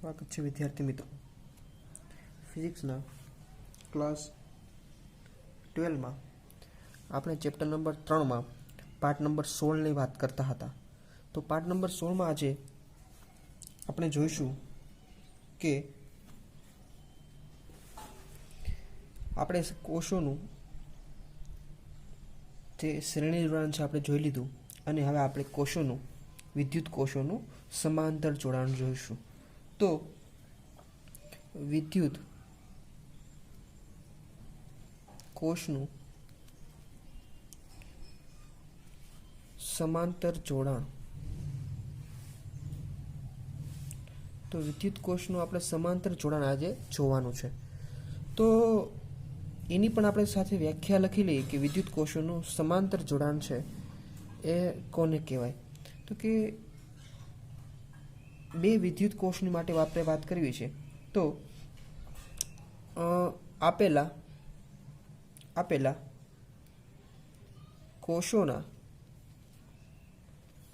સ્વાગત છે વિદ્યાર્થી મિત્રો. ફિઝિક્સના ક્લાસ 12માં આપણે ચેપ્ટર નંબર 3માં પાર્ટ નંબર 16ની વાત કરતા હતા. તો પાર્ટ નંબર 16માં આજે આપણે જોઈશું કે આપણે કોષોનું જે શ્રેણી જોડાણ છે આપણે જોઈ લીધું, અને હવે આપણે કોષોનું વિદ્યુત કોષોનું સમાંતર જોડાણ જોઈશું. તો વિદ્યુત કોષનું સમાંતર જોડાણ, તો વિદ્યુત કોષનું આપણે સમાંતર જોડાણ આજે જોવાનું છે. તો એની પણ આપણે સાથે વ્યાખ્યા લખી લઈએ કે વિદ્યુત કોષોનું સમાંતર જોડાણ છે એ કોને કહેવાય. તો કે બે વિદ્યુત કોષની માટે આપણે વાત કરવી છે. તો આપેલા કોષોના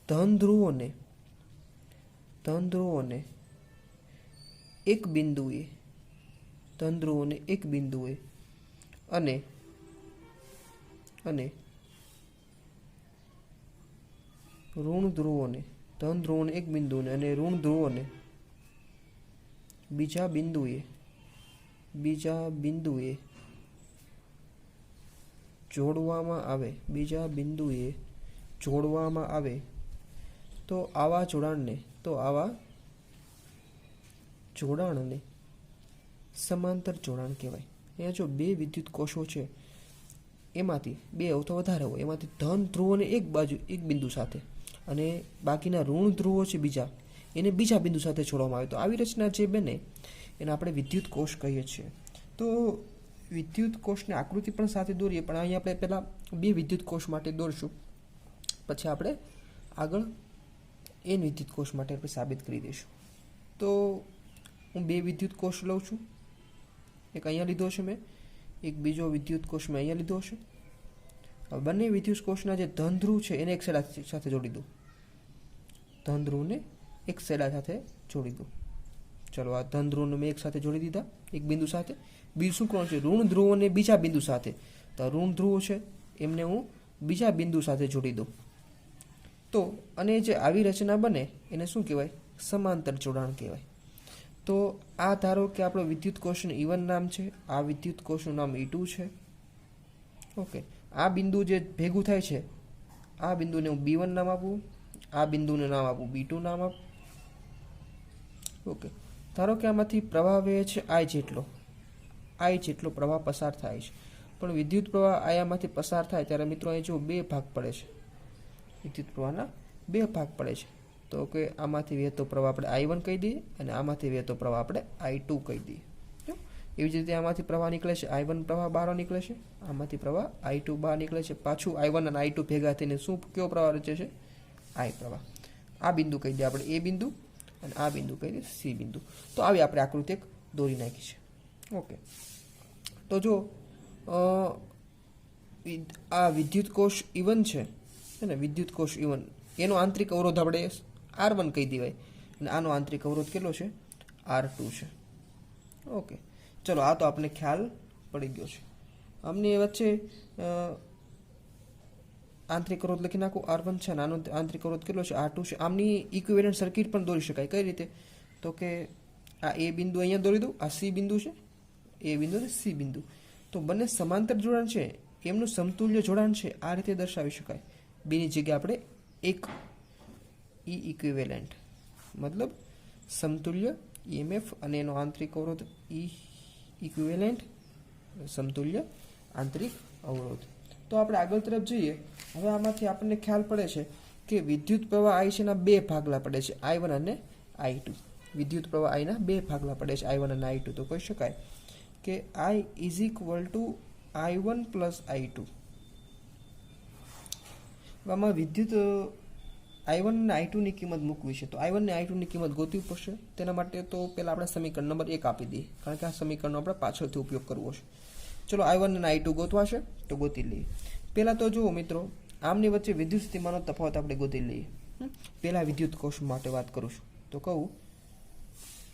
ધન ધ્રુવોને એક બિંદુએ અને ઋણ ધ્રુવોને, ધન ધ્રુવોને એક બિંદુને અને ઋણ ધ્રુવોને બીજા બિંદુએ જોડવામાં આવે તો આવા જોડાણને સમાંતર જોડાણ કહેવાય. અહીંયા જો બે વિદ્યુત કોષો છે, એમાંથી બે તો વધારે હોય, એમાંથી ધન ધ્રુવોને એક બિંદુ સાથે અને બાકીના ઋણ ધ્રુવો છે બીજા, એને બીજા બિંદુ સાથે જોડવામાં આવે તો આવી રચના જે બને એને આપણે વિદ્યુત કોષ કહીએ છીએ. તો વિદ્યુત કોષની આકૃતિ પણ સાથે દોરીએ, પણ અહીંયા આપણે પહેલાં બે વિદ્યુત કોષ માટે દોરશું, પછી આપણે આગળ એન વિદ્યુત કોષ માટે આપણે સાબિત કરી દઈશું. તો હું બે વિદ્યુત કોષ લઉં છું, એક અહીંયા લીધો છે મેં, એક બીજો વિદ્યુત કોષ મેં અહીંયા લીધો છે. હવે બંને વિદ્યુત કોષના જે ધન ધ્રુવ છે એને એક છેડા સાથે જોડી દઉં, ધન ધ્રુવને એક છેડા સાથે જોડી દઉં. ચલો, આ ધન ધ્રુવને મેં એક સાથે જોડી દીધા એક બિંદુ સાથે. બીજું શું કરવાનું છે? ઋણ ધ્રુવોને બીજા બિંદુ સાથે, તો ઋણ ધ્રુવો છે એમને હું બીજા બિંદુ સાથે જોડી દઉં. તો અને જે આવી રચના બને એને શું કહેવાય? સમાંતર જોડાણ કહેવાય. તો આ ધારો કે આપણો વિદ્યુત કોષનું E1 નામ છે, આ વિદ્યુત કોષનું નામ E2 છે. ઓકે, આ બિંદુ જે ભેગું થાય છે, આ બિંદુને હું B1 નામ આપું, આ બિંદુનું નામ આપું B2 નામ આપું. ઓકે, ધારો કે આમાંથી પ્રવાહ વહે છે I જેટલો પ્રવાહ પસાર થાય છે, પણ વિદ્યુત પ્રવાહ આમાંથી પસાર થાય ત્યારે મિત્રો અહીં જો બે ભાગ પડે છે, વિદ્યુત પ્રવાહના બે ભાગ પડે છે. તો કે આમાંથી વહેતો પ્રવાહ આપણે I1 કહી દઈએ અને આમાંથી વહેતો પ્રવાહ આપણે I2 કહી દઈએ. એવી જ રીતે આમાંથી પ્રવાહ નીકળે છે, I1 પ્રવાહ બહાર નીકળે છે, આમાંથી પ્રવાહ I2 બહાર નીકળે છે. પાછું I1 અને I2 ભેગા થઈને કયો પ્રવાહ રચે છે? I પ્રવાહ. આ બિંદુ કહી દઈએ આપણે A બિંદુ, અને આ બિંદુ કહી દઈએ C બિંદુ. તો આવી આપણે આકૃતિ એક દોરી નાખી છે. ઓકે, તો જો આ વિદ્યુત કોષ E1 છે ને, વિદ્યુત કોષ E1 એનો આંતરિક અવરોધ આપણે R1 કહી દેવાય, અને આનો આંતરિક અવરોધ કેટલો છે? R2 છે. ઓકે, ચલો, આ તો આપણને ખ્યાલ પડી ગયો છે. આમની વચ્ચે આંતરિક અવરોધ લખી નાખો, R1 છે અને આનો આંતરિક અવરોધ કેટલો છે? R2 છે. આમની ઇક્વિવેલન્ટ સર્કિટ પણ દોરી શકાય. કઈ રીતે? તો કે આ A બિંદુ અહીંયા દોરી દઉં, આ C બિંદુ છે, A બિંદુ અને C બિંદુ. તો બંને સમાંતર જોડાણ છે, એમનું સમતુલ્ય જોડાણ છે, આ રીતે દર્શાવી શકાય. બેની જગ્યાએ આપણે એક E ઇક્વિવેલન્ટ મતલબ સમતુલ્ય EMF અને એનો આંતરિક અવરોધ E ઇક્વિવેલન્ટ સમતુલ્ય આંતરિક અવરોધ. તો આપણે આગળ તરફ જઈએ. હવે આમાંથી આપણને ખ્યાલ પડે છે કે વિદ્યુત પ્રવાહ I છે ના બે ભાગલા પડે છે, I1 અને I2. વિદ્યુત પ્રવાહ I ના બે ભાગલા પડે છે, I1 અને I2. તો કહી શકાય કે I is equal to I1 plus I2. આમાં વિદ્યુત I1 અને I2 ની કિંમત મૂકવી છે, તો I1 અને I2 ની કિંમત ગોતવી પડશે. તેના માટે તો પહેલાં આપણે સમીકરણ નંબર 1 આપી દઈએ, કારણ કે આ સમીકરણનો આપણે પાછળથી ઉપયોગ કરવો છે. ચલો, I1 અને I2 ગોતવા છે તો ગોતી લઈએ. પહેલાં તો જુઓ મિત્રો, આમની વચ્ચે વિદ્યુત સ્થિતિમાનનો તફાવત આપણે ગોતી લઈએ. પહેલાં વિદ્યુત કોષ માટે વાત કરું છું તો કહું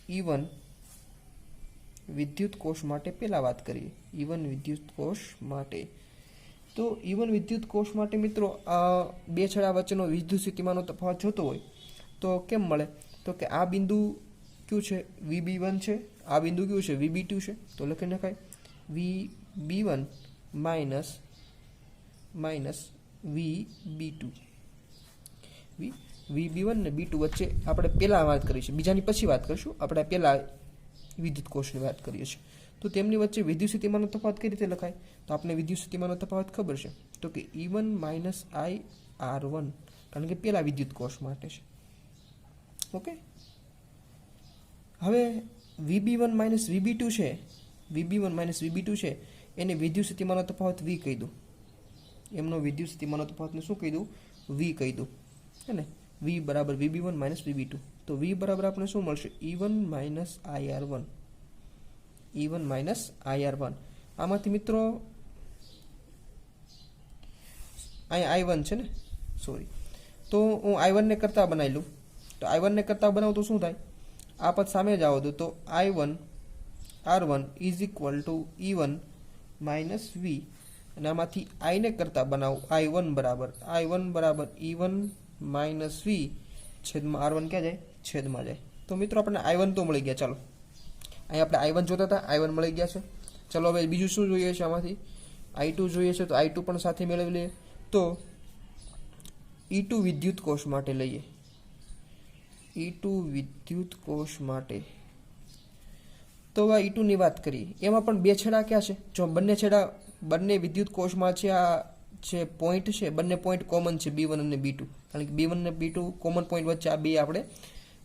E1 વિદ્યુત કોષ માટે પહેલા વાત કરીએ. E1 વિદ્યુત કોષ માટે તો E1 વિદ્યુત કોષ માટે મિત્રો આ બે છેડા વચ્ચેનો વિદ્યુત સ્થિતિમાનનો તફાવત જોતો હોય તો કેમ મળે? તો કે આ બિંદુ કયું છે? VB1 છે. આ બિંદુ કયું છે? VB2 છે. તો લખી નખાય VB1 માઇનસ VB2. VB1 ને B2 વચ્ચે આપણે પહેલા વાત કરી છે, બીજાની પછી વાત કરીશું. આપણે પહેલા વિદ્યુત કોષની વાત કરીએ છીએ. તો તેમની વચ્ચે વિદ્યુત સ્થિતિમાનનો તફાવત કઈ રીતે લખાય? તો આપણે વિદ્યુત સ્થિતિમાનનો તફાવત ખબર છે, તો કે E1 માઇનસ IR1, કારણ કે પહેલા વિદ્યુત કોષ માટે છે. ઓકે, હવે VB1 માઇનસ VB2 છે, VB1 માઇનસ VB2 છે, એને વિદ્યુત સ્થિતિમાનનો તફાવત V કહી દઉં. એમનો વિદ્યુત સ્થિતિમાનનો તફાવતને શું કહી દઉં? V કહી દઉં, હે ને? V બરાબર VB1 માઇનસ VB2. તો V બરાબર આપણે શું મળશે? E1 minus IR1. E1 minus IR1. આમાંથી મિત્રો અહીંયા I1 છે ને, સોરી, તો હું I1 ને કરતા બનાવી લઉં. તો I1 ને કરતા બનાવું તો શું થાય? આ પદ સામે જ આવો દો તો I1 R1 is equal to E1 minus V, અને આમાંથી I ને કરતા બનાવું I1 બરાબર E1 માઇનસ V છેદમાં R1 ક્યાં જાય? છેદમાં જાય. તો મિત્રો આપણને I1 તો મળી ગયા. ચાલો, અહીં આપણે I1 જોતા હતા, I1 મળી ગયા છે. ચલો હવે બીજું શું જોઈએ છે? આમાંથી I2 જોઈએ છે, તો I2 પણ સાથે મેળવી લઈએ. તો E2 વિદ્યુત કોષ માટે લઈએ. E2 વિદ્યુત કોષ માટે તો હવે E2 ની વાત કરીએ. એમાં પણ બે છેડા ક્યાં છે? જો બંને છેડા બંને વિદ્યુત કોષમાં છે, આ જે પોઈન્ટ છે બંને પોઈન્ટ કોમન છે, B1 અને B2, કારણ કે B1 અને B2 કોમન પોઈન્ટ વચ્ચે આ બે આપણે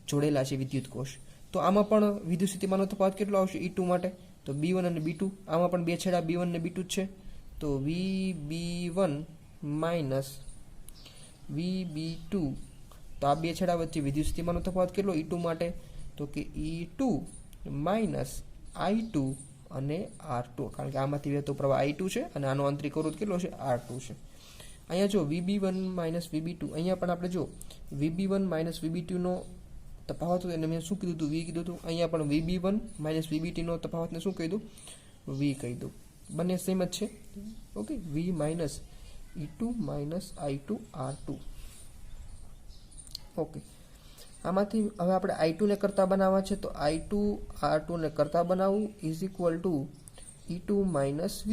જોડેલા છે વિદ્યુત કોષ. તો આમાં પણ વિદ્યુત સ્થિતિમાનનો તફાવત કેટલો આવશે E2 માટે? તો B1 અને B2, આમાં પણ બે છેડા B1 અને B2 જ છે. તો VB1 માઇનસ VB2, તો આ બે છેડા વચ્ચે વિદ્યુત સ્થિતિમાનનો તફાવત કેટલો E2 માટે? તો કે E2 માઇનસ I2 અને R2, કારણ કે આમાંથી વહેતો પ્રવાહ I2 છે અને આનો આંતરિક અવરોધ કેટલો છે? R2 છે. અહીંયા જો VB1 માઇનસ VB2, અહીંયા પણ આપણે જો VB1 માઇનસ VB2 નો તફાવત હોય એને મેં શું કીધું હતું? V કીધું હતું. અહીંયા પણ VB1 માઇનસ VB2 નો તફાવતને શું કહી દઉં? V કહી દઉં. બંને સેમ જ છે. Okay, V minus E2 minus I2 R2. Okay, આમાંથી હવે આપણે I2 ને કરતા બનાવવા છે, તો I2 R2 ને કરતા બનાવવું is equal to E2 minus V,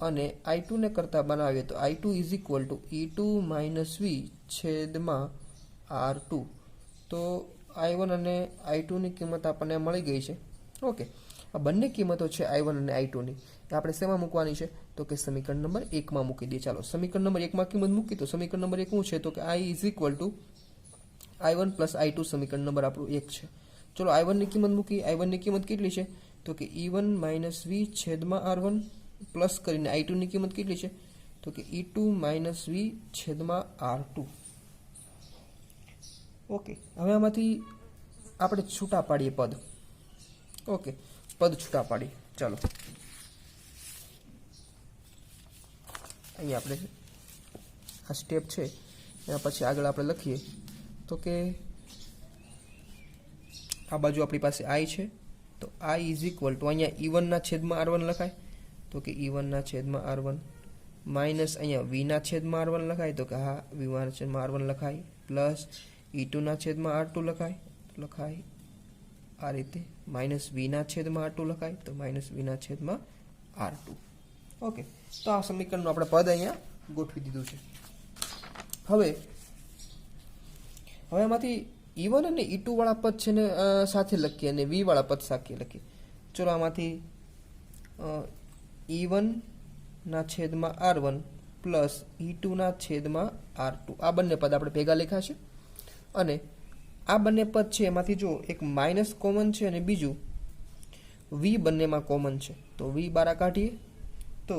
અને I2 ને કરતા બનાવીએ તો I2 is equal to E2 minus V છેદમાં R2. તો I1 અને I2 ની કિંમત આપણને મળી ગઈ છે. ઓકે, આ બંને કિંમતો છે I1 અને I2 ની, આપણે શેમાં મૂકવાની છે? તો કે સમીકરણ નંબર 1 માં મૂકી દઈએ. ચાલો, સમીકરણ નંબર 1 માં કિંમત મૂકી. તો સમીકરણ નંબર 1 શું છે? તો કે I is equal to I1 plus I2, સમીકરણ નંબર આપણું 1 છે. ચલો, I1 ની કિંમત મૂકી. I1 ની કિંમત કેટલી છે? તો કે E1 માઇનસ V છેદમાં R1 પ્લસ કરીને I2 ની કિંમત કેટલી છે? તો કે E2 માઇનસ V છેદમાં R2. ઓકે, હવે આમાંથી આપણે છૂટા પાડીએ પદ. ઓકે, પદ છૂટા પાડીએ. ચાલો, અહીંયા આપણે આ સ્ટેપ છે, એના પછી આગળ આપણે લખીએ તો કે આ બાજુ આપણી પાસે I છે, તો I ઇઝ ઇક્વલ ટુ અહીંયા E1 ના છેદમાં R1 લખાય, તો કે E1 ના છેદમાં R1 માઇનસ અહીંયા V ના છેદમાં R1 લખાય, તો કે હા V ના છેદમાં R1 લખાય, પ્લસ E2 ના છેદમાં R2 લખાય આ રીતે, માઇનસ V ના છેદમાં R2 લખાય, તો માઇનસ V ના છેદમાં R2. ઓકે, તો આ સમીકરણનું આપણે પદ અહીંયા ગોઠવી દીધું છે. હવે એમાંથી E1 અને E2 વાળા પદ છે ને સાથે લખીએ અને V વાળા પદ સાથે લખીએ. ચલો, આમાંથી E1 ના છેદમાં R1 પ્લસ E2 ના છેદમાં R2, આ બંને પદ આપણે ભેગા લખ્યા છે. અને આ બંને પદ છે એમાંથી જો એક માઇનસ કોમન છે અને બીજું V બંનેમાં કોમન છે, તો V બારા કાઢીએ તો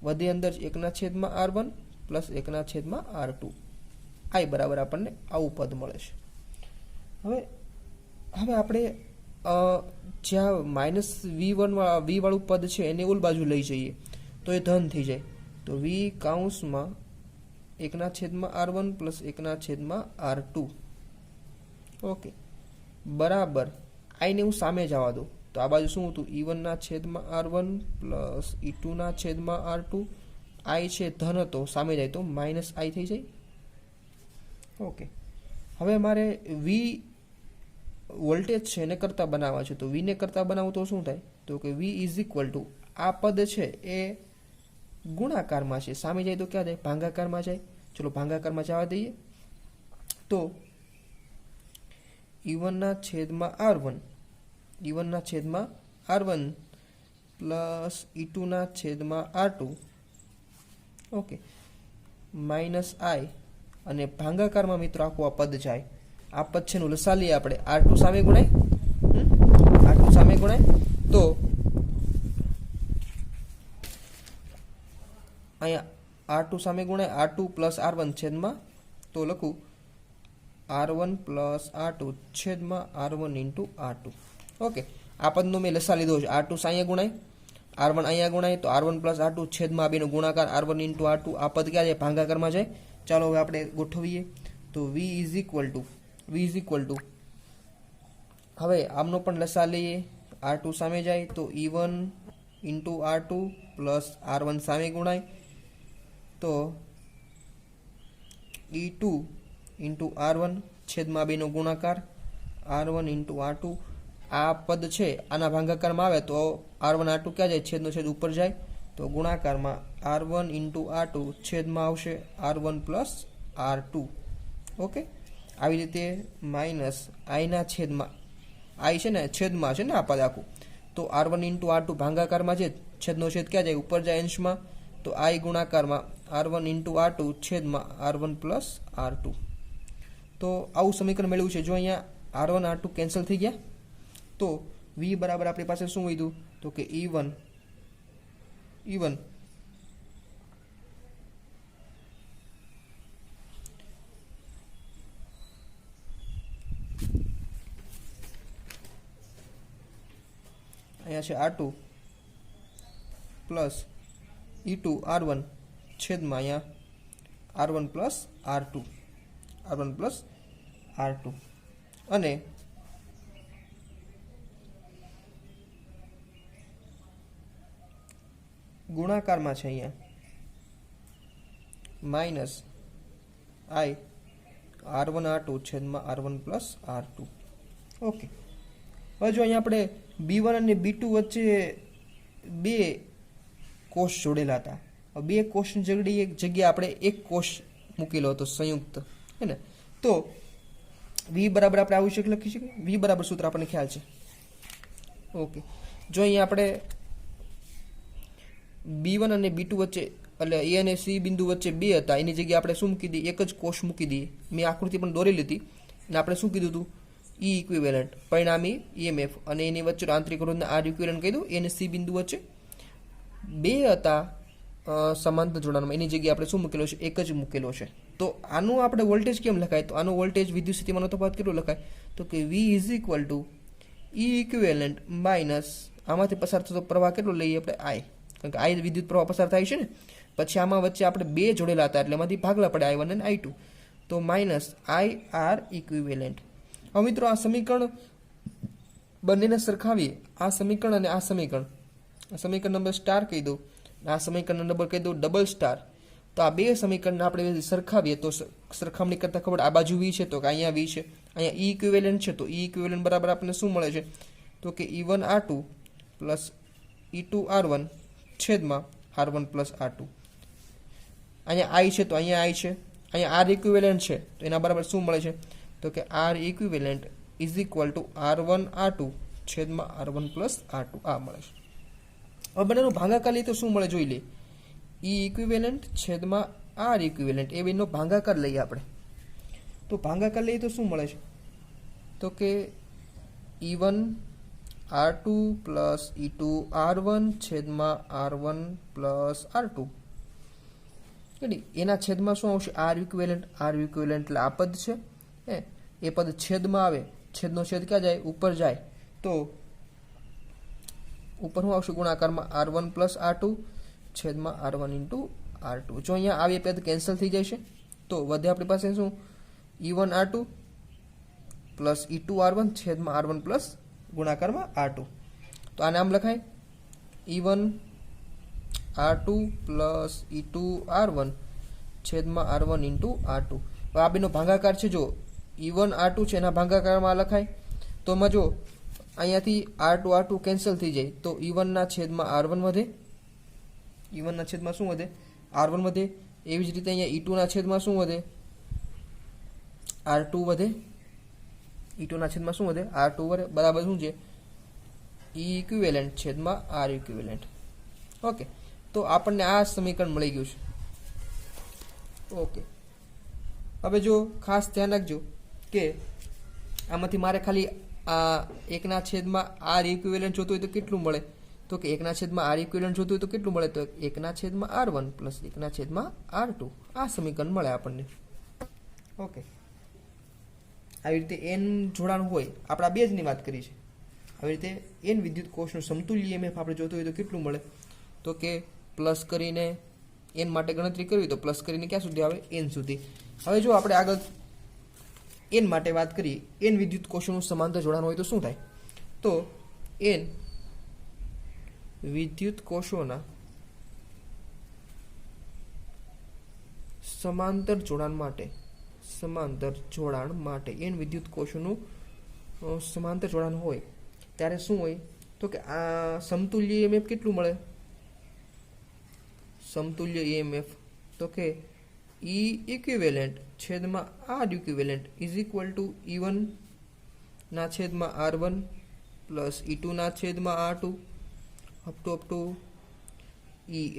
વધે અંદર 1 ના છેદમાં R1 પ્લસ 1 ના છેદમાં R2. I બરાબર આપણને આવું પદ મળે છે. હવે આપણે જ્યાં માઇનસ V1 વાળું પદ છે એને ઓલ બાજુ લઈ જઈએ તો એ ધન થઈ જાય, તો V કાઉન્સમાં 1 ના છેદમાં R1 પ્લસ 1 ના છેદમાં R2. ઓકે, બરાબર આઈને હું સામે જવા દઉં તો આ બાજુ શું હતું E1 છેદમાં R1 પ્લસ E2 છેદમાં R2. આઈ છે ધન હતો, સામે જાય તો માઇનસ આઈ થઈ જાય. ઓકે, હવે મારે વી વોલ્ટેજ છે એને કરતા બનાવવા છે, તો વીને કરતા બનાવું તો શું થાય, તો કે વી ઇઝ ઇક્વલ ટુ આ પદ છે એ ગુણાકારમાં છે, સામે જાય તો ક્યાં જાય, ભાંગાકારમાં જાય. ચલો ભાંગાકારમાં જવા દઈએ તો E1 છેદમાં R1, E1 છેદમાં R1 પ્લસ E2 છેદમાં R2. ઓકે, માઇનસ આઈ અને ભાંગાકારમાં મિત્રો આખું આ પદ જાય. આ પદ છે નું લસા લઈએ આપણે, R2 સામે ગુણાય, R2 સામે ગુણાય તો અહીંયા R2 સામે ગુણાય R2 પ્લસ R1 છેદમાં, તો લખું R1 પ્લસ R2 છેદમાં R1 ઇન્ટુ R2. ઓકે, આ પદનો મેં લસા લીધો છે. R2 અહીંયા ગુણાય, R1 અહીંયા ગુણાય તો R1 પ્લસ R2 છેદમાં બેનો ગુણાકાર R1 ઇન્ટુ R2. આ પદ ક્યાં જાય, ભાંગાકારમાં જાય. ચાલો હવે આપણે ગોઠવીએ તો V ઇઝ ઇક્વલ ટુ હવે આમનો પણ લસા લઈએ, R2 સામે જાય તો E1 into R2 plus R1 સામે ગુણાય તો E2 ઇન્ટુ R1 છેદમાં બેનો ગુણાકાર R1 ઇન્ટુ R2. આ પદ છે આના ભાંગાકારમાં આવે તો R1 R2 ક્યાં જાય, છેદનો છેદ ઉપર જાય તો ગુણાકારમાં R1 ઇન્ટુ R2 છેદમાં આવશે R1 પ્લસ R2. ઓકે, આવી રીતે માઇનસ આઈના છેદમાં, આઈ છે ને છેદમાં છે ને આ પદ આખું, તો R1 ઇન્ટુ R2 ભાંગાકારમાં છે, છેદનો છેદ ક્યાં જાય, ઉપર જાય અંશમાં, તો આઈ ગુણાકારમાં R1 ઇન્ટુ R2 છેદમાં R1 પ્લસ R2. તો આવું સમીકરણ મેળવ્યું છે. જો અહીંયા R1 R2 કેન્સલ થઈ ગયા તો V બરાબર આપણી પાસે શું વધ્યું, તો કે E1 અહીંયા છે R2 પ્લસ E2 R1 છેદમાં અહીંયા R1 plus R2, R1 plus R2 અને ગુણાકારમાં છે અહીંયા માઇનસ આઈ R1 R2 છેદમાં R1 પ્લસ R2. ઓકે, હવે જો અહીંયા આપણે B1 અને B2 વચ્ચે બે કોષ જોડેલા હતા, બે કોષની જગ્યાએ આપણે એક કોષ મૂકેલો હતો સંયુક્ત, હે ને, તો V બરાબર આપણે આવું શક લખી શકીએ. V બરાબર સૂત્ર આપણને ખ્યાલ છે. ઓકે, જો અહીંયા આપણે B1 અને B2 વચ્ચે એટલે A અને C બિંદુ વચ્ચે બે હતા, એની જગ્યાએ આપણે શું મૂકી દઈએ, એક જ કોષ મૂકી દઈએ. મેં આકૃતિ પણ દોરી લીધી અને આપણે શું કીધું હતું, E ઇક્વિવેલન્ટ પરિણામી EMF અને એની વચ્ચે આંતરિક અવરોધને R ઇક્વિવેલન્ટ કહી દઉં. A અને C બિંદુ વચ્ચે બે હતા સમાંતર જોડાણમાં, એની જગ્યાએ આપણે શું મૂકેલો છે, એક જ મૂકેલો છે. તો આનું આપણે વોલ્ટેજ કેમ લખાય, તો આનું વોલ્ટેજ વિદ્યુત સ્થિતિમાનનો તફાવત કેટલો લખાય, તો કે V is equal to E equivalent minus આમાંથી પસાર થતો પ્રવાહ કેટલો લઈએ આપણે, I, કારણ કે I વિદ્યુત પ્રવાહ પસાર થાય છે ને, પછી આમાં વચ્ચે આપણે બે જોડેલા હતા એટલે એમાંથી ભાગલા પડે I1 અને I2, તો માઇનસ IR ઇક્વિવેલન્ટ. હવે મિત્રો આ સમીકરણ બંનેને સરખાવીએ, આ સમીકરણ અને આ સમીકરણ નંબર સ્ટાર કહી દઉં, આ સમીકરણ નંબર કહી દઉં ડબલ સ્ટાર. તો આ બે સમીકરણને આપણે સરખાવીએ તો સરખામણી કરતાં ખબર, આ બાજુ V છે તો કે અહીંયા V છે, અહીંયા E ઇક્વિવેલન્ટ છે તો E ઇક્વિવેલન્ટ બરાબર આપણને શું મળે છે, તો કે E1 R2 plus E2 R1 છેદમાં R1 પ્લસ R2. અહીંયા I છે તો અહીંયા I છે, અહીંયા R ઇક્વિવેલન્ટ છે તો એના બરાબર શું મળે છે, તો કે R equivalent is equal to R1 R2 છેદમાં R1 પ્લસ R2 આ મળે છે. હવે બંનેનો ભાગાકાર લઈએ તો શું મળે જોઈ લઈએ, E ઇક્વિવેલન્ટ છેદમાં R ઇક્વિવેલન્ટ એ બેનો ભાગાકાર લઈએ આપણે, તો ભાગાકાર લઈએ તો શું મળે છે, તો કે E1 R2 plus E2 R1 છેદમાં R1 પ્લસ R2 એના છેદમાં શું આવશે, R ઇક્વિવેલન્ટ એટલે આ પદ છે, એ પદ છેદમાં આવે, છેદનો છેદ ક્યાં જાય, ઉપર જાય, તો ઉપર શું આવશે ગુણાકારમાં R1 પ્લસ R2 છેદમાં R1 ઇન્ટુ R2. જો અહીંયા આવી પદ કેન્સલ થઈ જાય છે તો વધે આપણી પાસે શું, E1 R2 plus E2 R1 છેદમાં R1 પ્લસ ગુણાકારમાં R2. તો આને આમ લખાય E1 R2 plus E2 R1 છેદમાં R1 ઇન્ટુ R2. આ બેનો ભાગાકાર છે, જો E1 R2 છે એના ભાગાકારમાં લખાય. તો એમાં જો અહીંયાથી R2 કેન્સલ થઈ જાય તો E1 ના છેદમાં R1 વધે. E1 ના છેદમાં શું વધે? R1 વધે. એવી જ રીતે અહીંયા E2 ના છેદમાં શું વધે? R2 વધે. E2 ના છેદમાં શું વધે? R2 વધે. બરાબર શું છે? E ઇક્વિવેલન્ટ છેદમાં R ઇક્વિવેલન્ટ. ઓકે, તો આપણને આ સમીકરણ મળી ગયું છે. ઓકે, હવે જો ખાસ ધ્યાન રાખજો કે આમાંથી મારે ખાલી આ 1/r ઇક્વિવેલન્ટ જોતું હોય તો કેટલું મળે? તો કે 1/r ઇક્વિવેલન્ટ જોતું હોય તો કેટલું મળે? તો 1/r1 પ્લસ 1/r2. આ સમીકરણ મળે આપણને. ઓકે, આવી રીતે n જોડાણ હોય, આપણે આ બે જની વાત કરી છે. આવી રીતે n વિદ્યુત કોષનું સમતુલ્ય EMF આપણે જોતું હોય તો કેટલું મળે? તો કે પ્લસ કરીને n માટે ગણતરી કરવી તો પ્લસ કરીને ક્યાં સુધી આવે? n સુધી. હવે જો આપણે આગળ n માટે વાત કરીએ, n વિદ્યુત કોષોનું સમાંતર જોડાણ હોય તો શું થાય? તો n વિદ્યુત કોષોના સમાંતર જોડાણ માટે n વિદ્યુત કોષોનું સમાંતર જોડાણ હોય ત્યારે શું હોય? તો કે આ સમતુલ્ય EMF કેટલું મળે? સમતુલ્ય EMF તો કે E ઇક્વિવેલન્ટ છેદમાં R equivalent is equal to E1 ના છેદમાં R1 પ્લસ E2 ના છેદમાં R2 અપ ટુ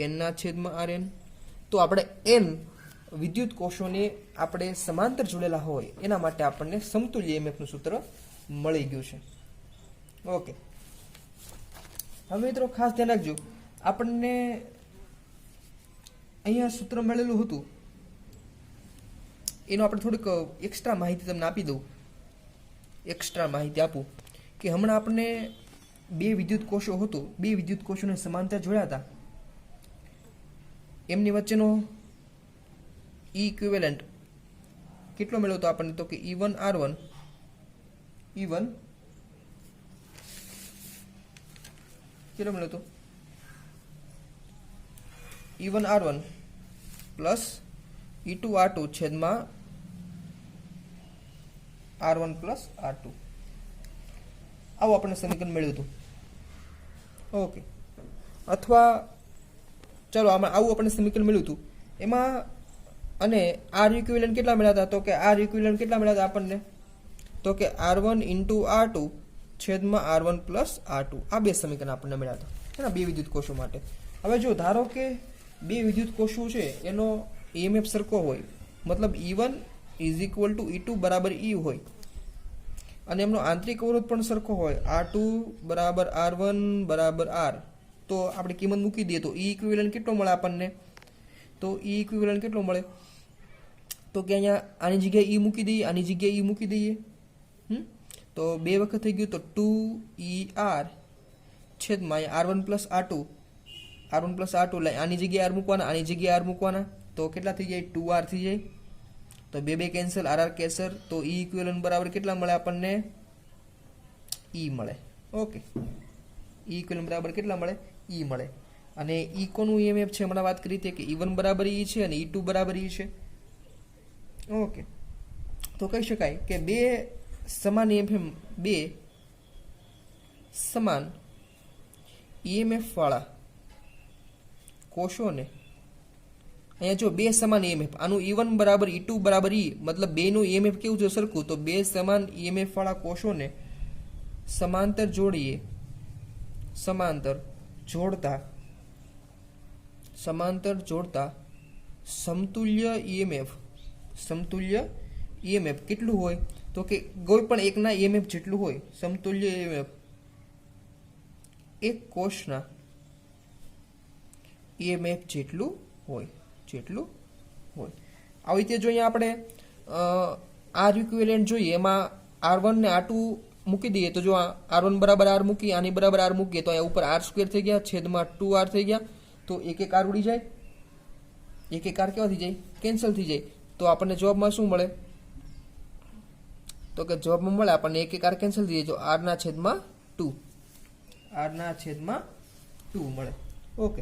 En ના છેદમાં Rn. તો આપણે n વિદ્યુત કોષોને આપણે સમાંતર જોડેલા હોય એના માટે આપણને સમતુલ્ય EMF નું સૂત્ર મળી ગયું છે. ઓકે, હવે મિત્રો ખાસ ધ્યાન રાખજો, આપણને અહીંયા સૂત્ર મળેલું હતું એનો આપણે થોડીક એક્સ્ટ્રા માહિતી તમને આપી દઉં. એક્સ્ટ્રા માહિતી આપું કે હમણાં આપણને બે વિદ્યુત કોષો હતું, બે વિદ્યુત કોષોને સમાંતર જોડ્યા હતા. એમની વચ્ચેનો E ઇક્વિવેલન્ટ કેટલો મળ્યો હતો આપણને? તો કે E1 R1 કેટલો મળ્યો હતો? E1 R1 plus E2 R2 છેદમાં R1 પ્લસ R2. આવું આપણને સમીકરણ મળ્યું હતું. ઓકે, અથવા ચાલો આમાં આવું આપણને સમીકરણ મળ્યું હતું. એમાં અને R ઇક્વિવેલન્ટ કેટલા મળ્યા હતા? તો કે R ઇક્વિવેલન્ટ કેટલા મળ્યા હતા આપણને? તો કે R1 ઇન્ટુ R2 છેદમાં R1 પ્લસ R2. આ બે સમીકરણ આપણને મળ્યા હતા એના બે વિદ્યુત કોષો માટે. હવે જો ધારો કે બે વિદ્યુત કોષો છે એનો EMF સરખો હોય, મતલબ E1 is equal to E2 બરાબર E હોય, અને એમનો આંતરિક અવરોધ પણ સરખો હોય, R2 બરાબર R1 બરાબર R. તો આપણે કિંમત મૂકી દઈએ તો E ઇક્વિવેલન્ટ કેટલો મળે આપણને? તો E ઇક્વિવેલન્ટ કેટલો મળે? તો કે અહીંયા આની જગ્યાએ E મૂકી દઈએ, આની જગ્યાએ E મૂકી દઈએ. તો બે વખત થઈ ગયું તો 2ER છેદમાં R1 પ્લસ R2 એટલે આની જગ્યાએ R મૂકવાના, આની જગ્યાએ R મૂકવાના. તો કેટલા થઈ જાય? 2R થઈ જાય. તો બે કેન્સલ, RR કેન્સલ. તો E ઇક્વિવેલન્ટ બરાબર કેટલા મળે આપણને? E મળે. ઓકે, E ઇક્વિવેલન્ટ બરાબર કેટલા મળે? E મળે. અને E કોનું EMF છે હમણાં વાત કરી હતી કે E1 બરાબર E છે અને E2 બરાબર E છે. ઓકે, તો કહી શકાય કે બે સમાન EMF વાળા કોષોને અહીંયા જો બે સમાન EMF, આનું E1 બરાબર E2 બરાબર E, મતલબ બેનું EMF કેવું છે? સરખું. તો બે સમાન EMF વાળા કોષોને સમાંતર જોડતા સમતુલ્ય EMF કેટલું હોય? તો કે કોઈ પણ એકના EMF જેટલું હોય, સમતુલ્ય EMF એક કોષના EMF જેટલું હોય. આવી રીતે જો અહીંયા આપણે R ઇક્વિવેલન્ટ જોઈએ, એમાં R1 ને R2 મૂકી દઈએ તો જો R1 બરાબર R મૂકી, આની બરાબર R મૂકીએ તો અહીંયા ઉપર R² થઈ ગયા છેદમાં 2R થઈ ગયા. તો એક R ઉડી જાય, એક R કેવા થઈ જાય? કેન્સલ થઈ જાય. તો આપણને જવાબમાં શું મળે? તો કે જવાબમાં મળે આપણને એક R કેન્સલ થઈ જાય. જો R ના છેદમાં ટુ, આરના છેદમાં 2 મળે. ઓકે,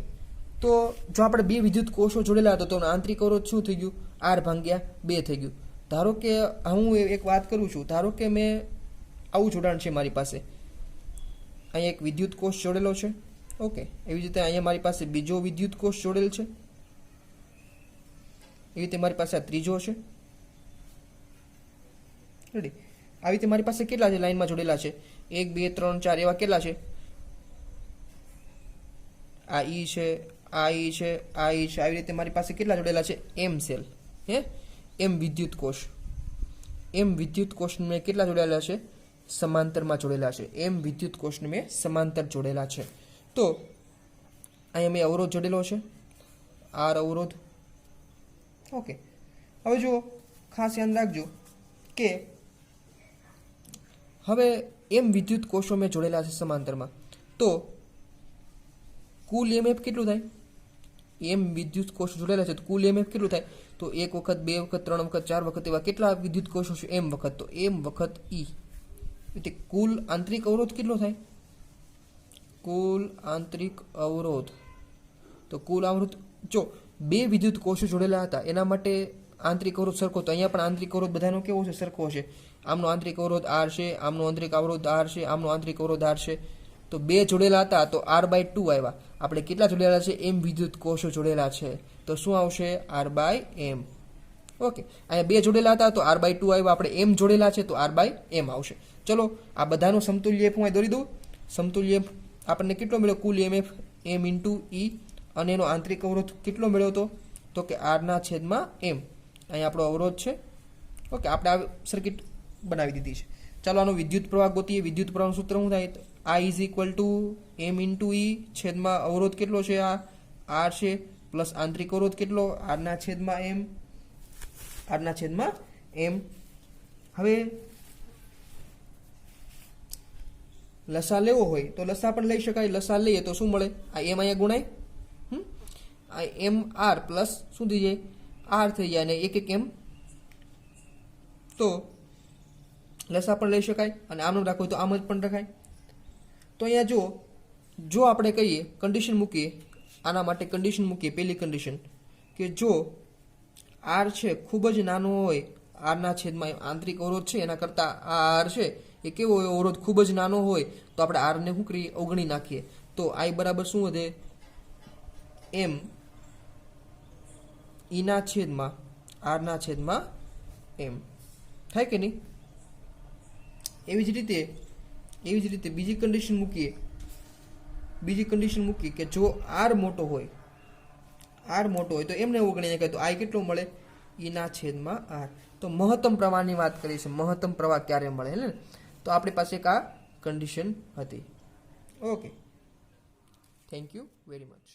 તો જો આપણે બે વિદ્યુત કોષો જોડેલા હતા તો આંતરિક અવરોધ શું થઈ ગયું? R/2 થઈ ગયું. ધારો કે હું એક વાત કરું છું, ધારો કે મેં આવું જોડાણ છે મારી પાસે, અહીંયા એક વિદ્યુત કોષ જોડેલો છે. ઓકે, એવી રીતે અહીંયા મારી પાસે બીજો વિદ્યુત કોષ જોડેલ છે, એવી રીતે મારી પાસે આ ત્રીજો છે. રેડી? આવી રીતે મારી પાસે કેટલા છે લાઈનમાં જોડેલા છે? 1 2 3 4 એવા કેટલા છે? આ ઈ છે, આ ઈ છે, આ ઈ છે. આવી રીતે મારી પાસે કેટલા જોડેલા છે? એમ સેલ, હે, એમ વિદ્યુત કોષ. એમ વિદ્યુત કોષને મેં કેટલા જોડેલા છે? સમાંતરમાં જોડેલા છે. એમ વિદ્યુત કોષને મેં સમાંતર જોડેલા છે. તો અહીંયા મેં અવરોધ જોડેલો છે, આર અવરોધ. ઓકે, હવે જો ખાસ ધ્યાન રાખજો કે હવે એમ વિદ્યુત કોષો મેં જોડેલા છે સમાંતરમાં, તો કુલ EMF કેટલું થાય? એમ વિદ્યુત કોષો જોડેલા છે તો કુલ EMF કેટલું થાય? તો 1 વખત 2 વખત 3 વખત 4 વખત એવા કેટલા વિદ્યુત કોષો છે? એમ વખત. તો એમ વખત E, એટલે કુલ આંતરિક અવરોધ કેટલો થાય? કુલ આંતરિક અવરોધ, તો કુલ અવરોધ જો બે વિદ્યુત કોષો જોડેલા હતા એના માટે આંતરિક અવરોધ સરખો, તો અહીંયા પણ આંતરિક અવરોધ બધાનો કેવો છે? સરખો છે. આમનો આંતરિક અવરોધ R છે, આમનો આંતરિક અવરોધ R છે, આમનો આંતરિક અવરોધ R છે. તો બે જોડેલા હતા તો R/2 આવ્યા. આપણે કેટલા જોડેલા છે? એમ વિદ્યુત કોષો જોડેલા છે, તો શું આવશે? R/m. ઓકે, અહીંયા બે જોડેલા હતા તો R/2 આવ્યા. આપણે એમ જોડેલા છે તો R/m આવશે. ચલો, આ બધાનો સમતુલ્ય હું અહીં દોરી દઉં. સમતુલ્ય આપણને કેટલો મળ્યો? કુલ EMF m × E, અને એનો આંતરિક અવરોધ કેટલો મળ્યો હતો? તો કે R/m. અહીંયા આપણો અવરોધ છે. ઓકે, આપણે આ સર્કિટ બનાવી દીધી છે. ચાલો આનો વિદ્યુત પ્રવાહ ગોતીએ. વિદ્યુત પ્રવાહનું સૂત્ર શું થાય? I = m × E છેદમાં અવરોધ કેટલો છે? આ R છે, પ્લસ આંતરિક અવરોધ કેટલો? R/m. હવે લસા લેવો હોય તો લસા પણ લઈ શકાય. લસા લઈએ તો શું મળે? આ m અહીંયા ગુણાય, આ mr પ્લસ શું થઈ જાય? r થઈ જાય, અને એક m. તો લસા પણ લઈ શકાય, અને આમ રાખવું તો આમ જ પણ રખાય. તો અહીંયા જો આપણે કહીએ, કન્ડિશન મૂકીએ, આના માટે કન્ડિશન મૂકીએ. પહેલી કન્ડિશન કે જો r છે ખૂબ જ નાનો હોય, આરના છેદમાં આંતરિક અવરોધ છે એના કરતાં આ r છે એ કેવો હોય? અવરોધ ખૂબ જ નાનો હોય, તો આપણે r ને શું કરીએ? અવગણી નાખીએ. તો I બરાબર શું વધે? m E/r/m થાય કે નહીં? એવી જ રીતે બીજી કન્ડિશન મૂકીએ કે જો r મોટો હોય તો એમને અવગણી નાખાય. તો I કેટલો મળે? E/r. તો મહત્તમ પ્રવાહની વાત કરી છે. મહત્તમ પ્રવાહ ક્યારે મળે ને? તો આપણી પાસે એક આ કન્ડિશન હતી. Okay, thank you very much.